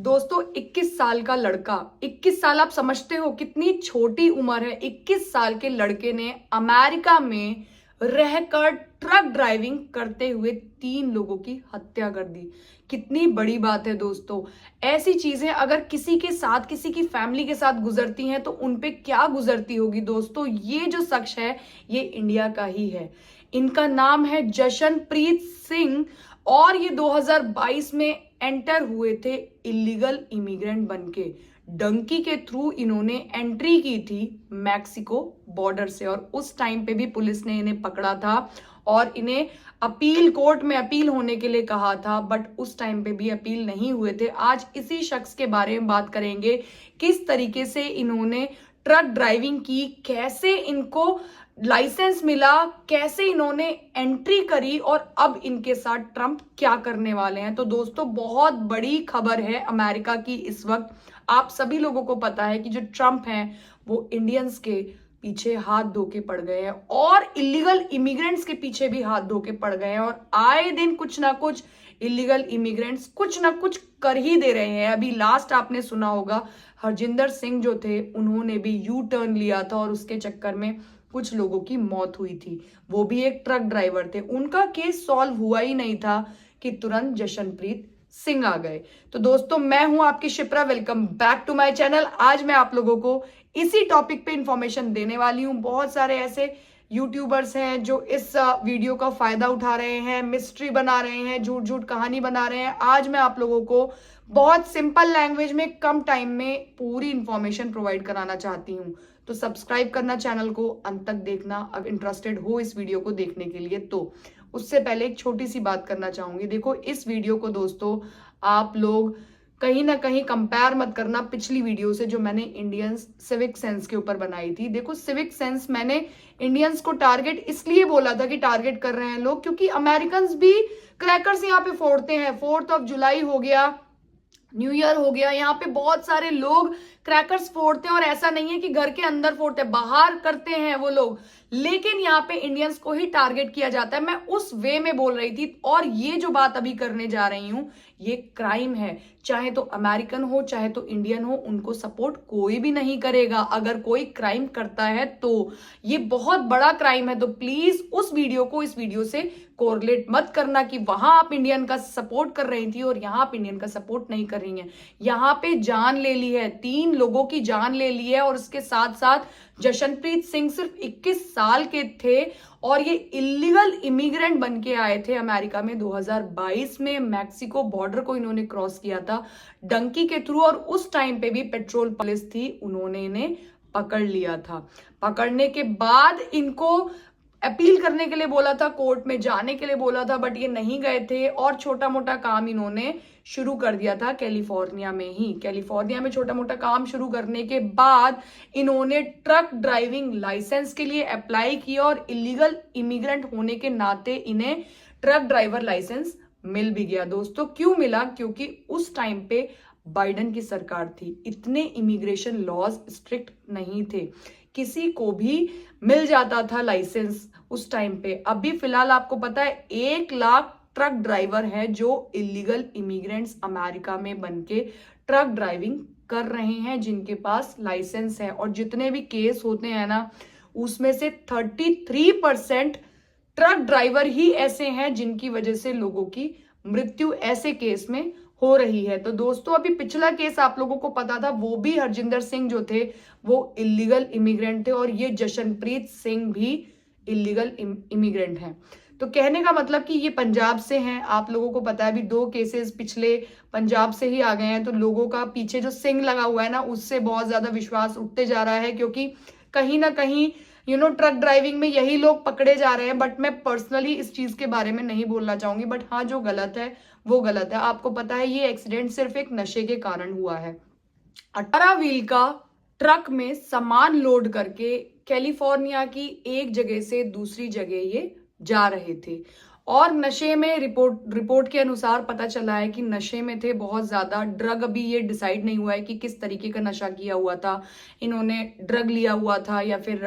दोस्तों 21 साल का लड़का, 21 साल आप समझते हो कितनी छोटी उम्र है। 21 साल के लड़के ने अमेरिका में रहकर ट्रक ड्राइविंग करते हुए 3 लोगों की हत्या कर दी। कितनी बड़ी बात है दोस्तों। ऐसी चीजें अगर किसी के साथ, किसी की फैमिली के साथ गुजरती हैं तो उनपे क्या गुजरती होगी दोस्तों। ये जो शख्स है ये इंडिया का ही है। इनका नाम है जशनप्रीत सिंह और ये 2022 में एंटर हुए थे इलीगल इमिग्रेंट बनके। डंकी के थ्रू इन्होंने एंट्री की थी मैक्सिको बॉर्डर से और उस टाइम पे भी पुलिस ने इन्हें पकड़ा था और इन्हें अपील कोर्ट में अपील होने के लिए कहा था, बट उस टाइम पे भी अपील नहीं हुए थे। आज इसी शख्स के बारे में बात करेंगे, किस तरीके से इन्होंने ट्रक ड्राइविंग की, कैसे इनको लाइसेंस मिला, कैसे इन्होंने एंट्री करी और अब इनके साथ ट्रंप क्या करने वाले हैं। तो दोस्तों बहुत बड़ी खबर है अमेरिका की इस वक्त। आप सभी लोगों को पता है कि जो ट्रंप हैं वो इंडियंस के पीछे हाथ धो के पड़ गए हैं और इलीगल इमिग्रेंट्स के पीछे भी हाथ धो के पड़ गए हैं और आए दिन कुछ ना कुछ इलीगल इमिग्रेंट्स कुछ ना कुछ कर ही दे रहे हैं। अभी लास्ट आपने सुना होगा हरजिंदर सिंह जो थे उन्होंने भी यू टर्न लिया था और उसके चक्कर में कुछ लोगों की मौत हुई थी। वो भी एक ट्रक ड्राइवर थे। उनका केस सॉल्व हुआ ही नहीं था कि तुरंत जशनप्रीत सिंह आ गए। तो दोस्तों मैं हूं आपकी Shipra, welcome back to my channel. आज मैं आप लोगों को इसी टॉपिक पे इंफॉर्मेशन देने वाली हूं। बहुत सारे ऐसे यूट्यूबर्स हैं जो इस वीडियो का फायदा उठा रहे हैं, मिस्ट्री बना रहे हैं, झूठ झूठ कहानी बना रहे हैं। आज मैं आप लोगों को बहुत सिंपल लैंग्वेज में कम टाइम में पूरी इंफॉर्मेशन प्रोवाइड कराना चाहती हूँ। तो सब्सक्राइब करना चैनल को, अंत तक देखना अगर इंटरेस्टेड हो इस वीडियो को देखने के लिए। तो उससे पहले एक छोटी सी बात करना चाहूंगी। देखो इस वीडियो को दोस्तों आप लोग कहीं ना कहीं कंपेयर मत करना पिछली वीडियो से जो मैंने इंडियंस सिविक सेंस के ऊपर बनाई थी। देखो सिविक सेंस मैंने इंडियंस को टारगेट इसलिए बोला था कि टारगेट कर रहे हैं लोग क्योंकि अमेरिकन भी क्रैकर्स यहाँ पे फोड़ते हैं। 4 जुलाई हो गया, न्यू ईयर हो गया, यहाँ पे बहुत सारे लोग क्रैकर्स फोड़ते हैं और ऐसा नहीं है कि घर के अंदर फोड़ते हैं, बाहर करते हैं वो लोग। लेकिन यहाँ पे इंडियंस को ही टारगेट किया जाता है। मैं उस वे में बोल रही थी और ये जो बात अभी करने जा रही हूं ये क्राइम है। चाहे तो अमेरिकन हो चाहे तो इंडियन हो, उनको सपोर्ट कोई भी नहीं करेगा। अगर कोई क्राइम करता है तो ये बहुत बड़ा क्राइम है। तो प्लीज उस वीडियो को इस वीडियो से कोरिलेट मत करना कि वहां आप इंडियन का सपोर्ट कर रही थी और यहाँ आप इंडियन का सपोर्ट नहीं कर रही हैं। यहाँ पे जान ले ली है, 3 लोगों की जान ले ली है और उसके साथ साथ जशनप्रीत सिंह सिर्फ 21 साल के थे और ये इलीगल इमिग्रेंट बन के आए थे अमेरिका में। 2022 में मैक्सिको बॉर्डर को इन्होंने क्रॉस किया था डंकी के थ्रू और उस टाइम पे भी पेट्रोल पुलिस थी, उन्होंने इन्हें पकड़ लिया था। पकड़ने के बाद इनको अपील करने के लिए बोला था, कोर्ट में जाने के लिए बोला था, बट ये नहीं गए थे और छोटा मोटा काम इन्होंने शुरू कर दिया था कैलिफोर्निया में ही। कैलिफोर्निया में छोटा मोटा काम शुरू करने के बाद इन्होंने ट्रक ड्राइविंग लाइसेंस के लिए अप्लाई किया और इलीगल इमिग्रेंट होने के नाते इन्हें ट्रक ड्राइवर लाइसेंस मिल भी गया। दोस्तों क्यों मिला? क्योंकि उस टाइम पे बाइडन की सरकार थी, इतने इमिग्रेशन लॉज स्ट्रिक्ट नहीं थे, किसी को भी मिल जाता था लाइसेंस उस टाइम पे। अभी फिलहाल आपको पता है 1 लाख ट्रक ड्राइवर है जो इलीगल इमिग्रेंट्स अमेरिका में बनके ट्रक ड्राइविंग कर रहे हैं, जिनके पास लाइसेंस है। और जितने भी केस होते हैं ना उसमें से 33% ट्रक ड्राइवर ही ऐसे हैं जिनकी वजह से लोगों की मृत्यु ऐसे केस में हो रही है। तो दोस्तों अभी पिछला केस आप लोगों को पता था, वो भी हरजिंदर सिंह जो थे वो इलीगल इमिग्रेंट थे और ये जशनप्रीत सिंह भी इलीगल इमिग्रेंट हैं। तो कहने का मतलब कि ये पंजाब से हैं। आप लोगों को पता है अभी 2 केसेस पिछले पंजाब से ही आ गए हैं। तो लोगों का पीछे जो सिंह लगा हुआ है ना उससे बहुत ज्यादा विश्वास उठते जा रहा है क्योंकि कहीं ना कहीं ट्रक ड्राइविंग में यही लोग पकड़े जा रहे हैं। बट मैं पर्सनली इस चीज के बारे में नहीं बोलना चाहूंगी, बट हाँ जो गलत है वो गलत है। आपको पता है ये एक्सीडेंट सिर्फ एक नशे के कारण हुआ है। 18 व्हील का ट्रक में सामान लोड करके कैलिफोर्निया की एक जगह से दूसरी जगह ये जा रहे थे और नशे में रिपोर्ट के अनुसार पता चला है कि नशे में थे बहुत ज्यादा। ड्रग अभी ये डिसाइड नहीं हुआ है कि किस तरीके का नशा किया हुआ था, इन्होंने ड्रग लिया हुआ था या फिर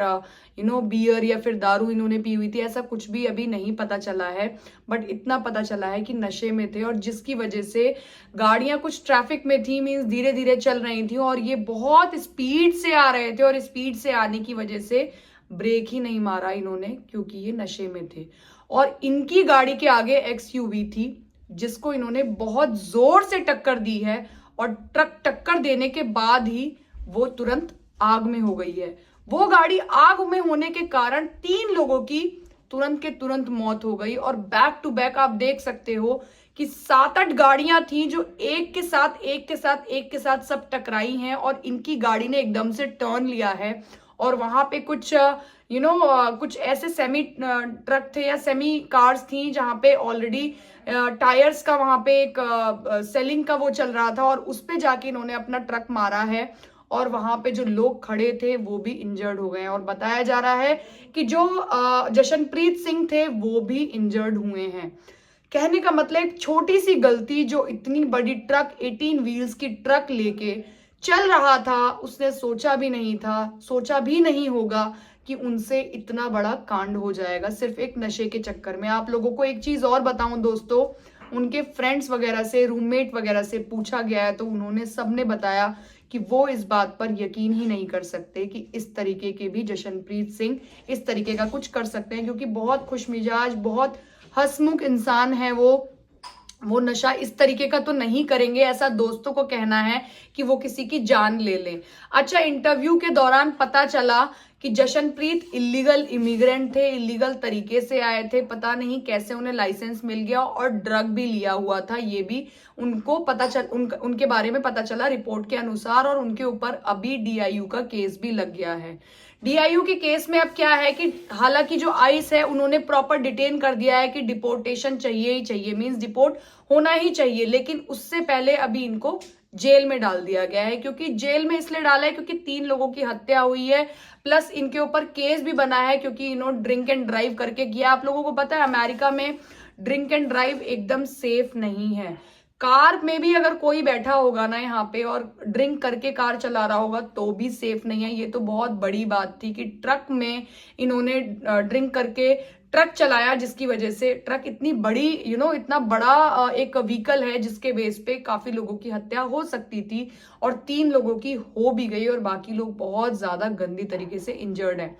बियर या फिर दारू इन्होंने पी हुई थी, ऐसा कुछ भी अभी नहीं पता चला है। बट इतना पता चला है कि नशे में थे और जिसकी वजह से गाड़ियां कुछ ट्रैफिक में थी, मीन्स धीरे धीरे चल रही थी और ये बहुत स्पीड से आ रहे थे और स्पीड से आने की वजह से ब्रेक ही नहीं मारा इन्होंने क्योंकि ये नशे में थे। और इनकी गाड़ी के आगे एक्सयूवी थी जिसको इन्होंने बहुत जोर से टक्कर दी है और ट्रक टक्कर देने के बाद ही वो तुरंत आग में हो गई है। वो गाड़ी आग में होने के कारण 3 लोगों की तुरंत के तुरंत मौत हो गई और बैक टू बैक आप देख सकते हो कि 7-8 गाड़ियां थी जो एक के साथ सब टकराई हैं और इनकी गाड़ी ने एकदम से टर्न लिया है। और वहां पे कुछ कुछ ऐसे सेमी ट्रक थे या सेमी कार्स थी जहां पे ऑलरेडी टायर्स का वहां पे एक सेलिंग का वो चल रहा था और उस पे जाके इन्होंने अपना ट्रक मारा है और वहां पे जो लोग खड़े थे वो भी इंजर्ड हो गए हैं। और बताया जा रहा है कि जो जशनप्रीत सिंह थे वो भी इंजर्ड हुए हैं। कहने का मतलब एक छोटी सी गलती, जो इतनी बड़ी ट्रक 18 व्हील्स की ट्रक लेके चल रहा था, उसने सोचा भी नहीं था, सोचा भी नहीं होगा कि उनसे इतना बड़ा कांड हो जाएगा सिर्फ एक नशे के चक्कर में। आप लोगों को एक चीज और बताऊं दोस्तों, उनके फ्रेंड्स वगैरह से, रूममेट वगैरह से पूछा गया है तो उन्होंने सबने बताया कि वो इस बात पर यकीन ही नहीं कर सकते कि इस तरीके के भी जशनप्रीत सिंह इस तरीके का कुछ कर सकते हैं, क्योंकि बहुत खुशमिजाज, बहुत हंसमुख इंसान है वो नशा इस तरीके का तो नहीं करेंगे, ऐसा दोस्तों को कहना है कि वो किसी की जान ले लें। अच्छा, इंटरव्यू के दौरान पता चला कि जशनप्रीत इलीगल इमिग्रेंट थे, इलीगल तरीके से आए थे, पता नहीं कैसे उन्हें लाइसेंस मिल गया और ड्रग भी लिया हुआ था, ये भी उनको उनके बारे में पता चला रिपोर्ट के अनुसार। और उनके ऊपर अभी डीआईयू का केस भी लग गया है। डीआईयू के केस में अब क्या है कि हालांकि जो आइस है उन्होंने प्रॉपर डिटेन कर दिया है कि डिपोर्टेशन चाहिए ही चाहिए, मींस डिपोर्ट होना ही चाहिए, लेकिन उससे पहले अभी इनको जेल में डाल दिया गया है। क्योंकि जेल में इसलिए डाला है क्योंकि 3 लोगों की हत्या हुई है, प्लस इनके ऊपर केस भी बना है क्योंकि इन्होंने ड्रिंक एंड ड्राइव करके किया। आप लोगों को पता है अमेरिका में ड्रिंक एंड ड्राइव एकदम सेफ नहीं है। कार में भी अगर कोई बैठा होगा ना यहाँ पे और ड्रिंक करके कार चला रहा होगा तो भी सेफ नहीं है। ये तो बहुत बड़ी बात थी कि ट्रक में इन्होंने ड्रिंक करके ट्रक चलाया, जिसकी वजह से ट्रक इतनी बड़ी इतना बड़ा एक व्हीकल है जिसके बेस पे काफी लोगों की हत्या हो सकती थी और 3 लोगों की हो भी गई और बाकी लोग बहुत ज्यादा गंदी तरीके से इंजर्ड हैं।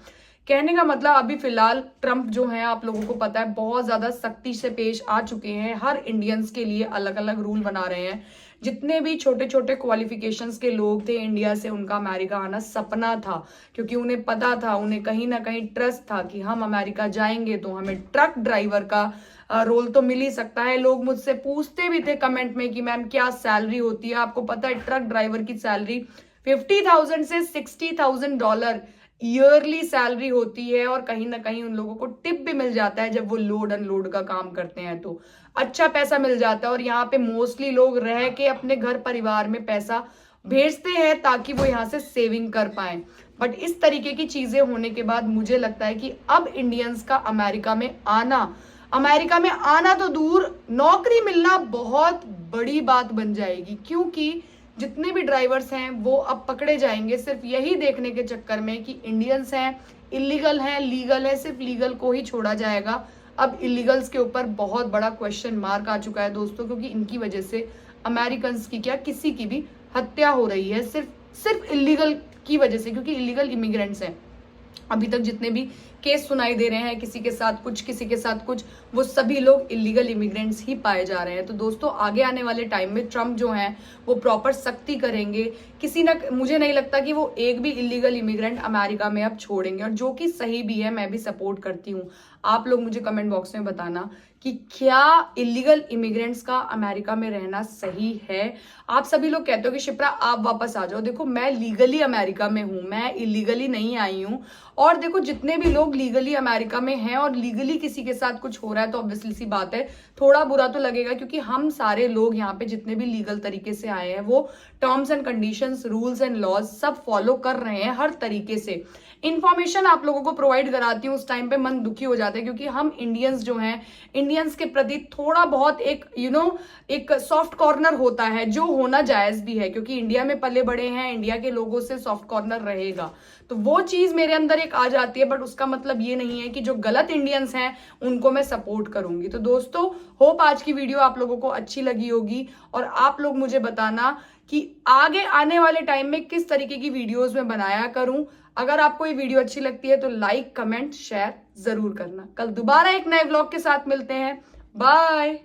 कहने का मतलब अभी फिलहाल ट्रंप जो है, आप लोगों को पता है, बहुत ज्यादा सख्ती से पेश आ चुके हैं। हर इंडियंस के लिए अलग अलग रूल बना रहे हैं। जितने भी छोटे छोटे क्वालिफिकेशंस के लोग थे इंडिया से, उनका अमेरिका आना सपना था, क्योंकि उन्हें पता था, उन्हें कहीं ना कहीं ट्रस्ट था कि हम अमेरिका जाएंगे तो हमें ट्रक ड्राइवर का रोल तो मिल ही सकता है। लोग मुझसे पूछते भी थे कमेंट में कि मैम क्या सैलरी होती है। आपको पता है ट्रक ड्राइवर की सैलरी $50,000 से $60,000 ईयरली सैलरी होती है और कहीं ना कहीं उन लोगों को टिप भी मिल जाता है जब वो लोड अनलोड का काम करते हैं तो अच्छा पैसा मिल जाता है। और यहाँ पे मोस्टली लोग रह के अपने घर परिवार में पैसा भेजते हैं ताकि वो यहाँ से सेविंग कर पाए। बट इस तरीके की चीजें होने के बाद मुझे लगता है कि अब इंडियंस का अमेरिका में आना तो दूर, नौकरी मिलना बहुत बड़ी बात बन जाएगी, क्योंकि जितने भी ड्राइवर्स हैं वो अब पकड़े जाएंगे सिर्फ यही देखने के चक्कर में कि इंडियंस हैं, इलीगल हैं, लीगल है, सिर्फ लीगल को ही छोड़ा जाएगा। अब इलीगल्स के ऊपर बहुत बड़ा क्वेश्चन मार्क आ चुका है दोस्तों, क्योंकि इनकी वजह से अमेरिकन्स की क्या किसी की भी हत्या हो रही है सिर्फ इलीगल की वजह से, क्योंकि इलीगल इमिग्रेंट्स हैं। अभी तक जितने भी केस सुनाई दे रहे हैं, किसी के साथ कुछ, किसी के साथ कुछ, वो सभी लोग इलीगल इमिग्रेंट्स ही पाए जा रहे हैं। तो दोस्तों आगे आने वाले टाइम में ट्रम्प जो हैं वो प्रॉपर सख्ती करेंगे। मुझे नहीं लगता कि वो एक भी इलीगल इमिग्रेंट अमेरिका में अब छोड़ेंगे, और जो कि सही भी है, मैं भी सपोर्ट करती हूँ। आप लोग मुझे कमेंट बॉक्स में बताना कि क्या इलीगल इमिग्रेंट्स का अमेरिका में रहना सही है। आप सभी लोग कहते हो कि शिप्रा आप वापस आ जाओ। देखो मैं लीगली अमेरिका में हूं, मैं इलीगली नहीं आई हूं। और देखो जितने भी लोग लीगली अमेरिका में हैं और लीगली किसी के साथ कुछ हो रहा है तो ऑब्वियसली सी बात है थोड़ा बुरा तो लगेगा, क्योंकि हम सारे लोग यहाँ पे जितने भी लीगल तरीके से आए हैं वो terms and conditions, rules and laws सब फॉलो कर रहे हैं हर तरीके से। इन्फॉर्मेशन आप लोगों को प्रोवाइड कराती हूँ, उस टाइम पे मन दुखी हो जाता जाते हैं, क्योंकि हम इंडियंस जो हैं, इंडियंस के प्रति थोड़ा बहुत एक एक सॉफ्ट कॉर्नर होता है, जो होना जायज भी है, क्योंकि इंडिया में पले बड़े हैं, इंडिया के लोगों से सॉफ्ट कॉर्नर रहेगा। तो वो चीज मेरे अंदर एक आ जाती है, बट उसका मतलब ये नहीं है कि जो गलत इंडियंस हैं उनको मैं सपोर्ट करूंगी। तो दोस्तों, होप आज की वीडियो आप लोगों को अच्छी लगी होगी, और आप लोग मुझे बताना कि आगे आने वाले टाइम में किस तरीके की वीडियोस मैं बनाया करूं। अगर आपको ये वीडियो अच्छी लगती है तो लाइक, कमेंट, शेयर जरूर करना। कल दोबारा एक नए व्लॉग के साथ मिलते हैं। बाय।